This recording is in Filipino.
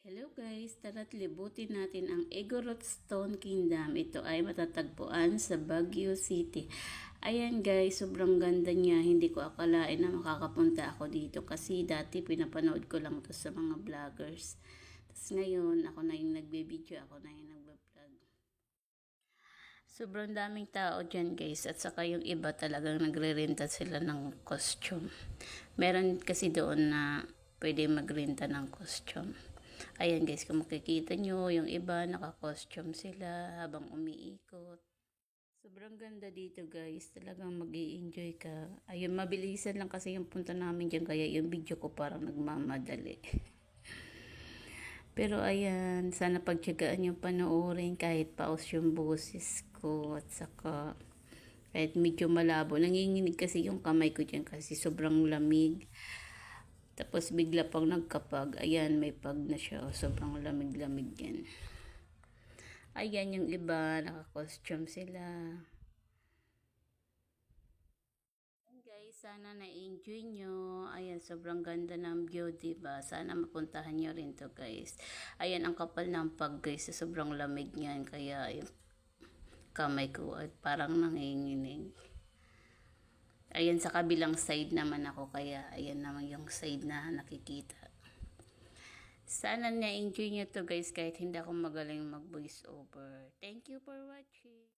Hello guys, tara't libutin natin ang Igorot Stone Kingdom. Ito ay matatagpuan sa Baguio City. Ayan guys, sobrang ganda niya. Hindi ko akalain na makakapunta ako dito kasi dati pinapanood ko lang to sa mga vloggers. Tapos ngayon, ako na yung nagbe-video, ako na yung nagbe-vlog. Sobrang daming tao dyan guys, at saka yung iba talagang nagre-renta sila ng costume. Meron kasi doon na pwede magrenta ng costume. Ayan guys, kung makikita nyo, yung iba naka-costume sila habang umiikot. Sobrang ganda dito guys, talagang mag-i-enjoy ka. Ayun, mabilisan lang kasi yung punta namin dyan, kaya yung video ko parang nagmamadali. Pero ayan, sana pagtyagaan yung panoorin kahit paus yung boses ko at saka kahit medyo malabo. Nanginginig kasi yung kamay ko dyan kasi sobrang lamig. Tapos bigla pang nagkapag. Ayan, may pag na siya. Sobrang lamig-lamig yan. Ayan yung iba, naka-costume sila. Guys, sana na-enjoy nyo. Ayan, sobrang ganda ng view, diba? Sana mapuntahan nyo rin to guys. Ayan, ang kapal ng pag guys. Sobrang lamig niyan. Kaya yung kamay ko ay parang nanginginig. Ayan, sa kabilang side naman ako. Kaya ayan naman yung side na nakikita. Sana na-enjoy nyo to guys kahit hindi ako magaling mag voice over. Thank you for watching.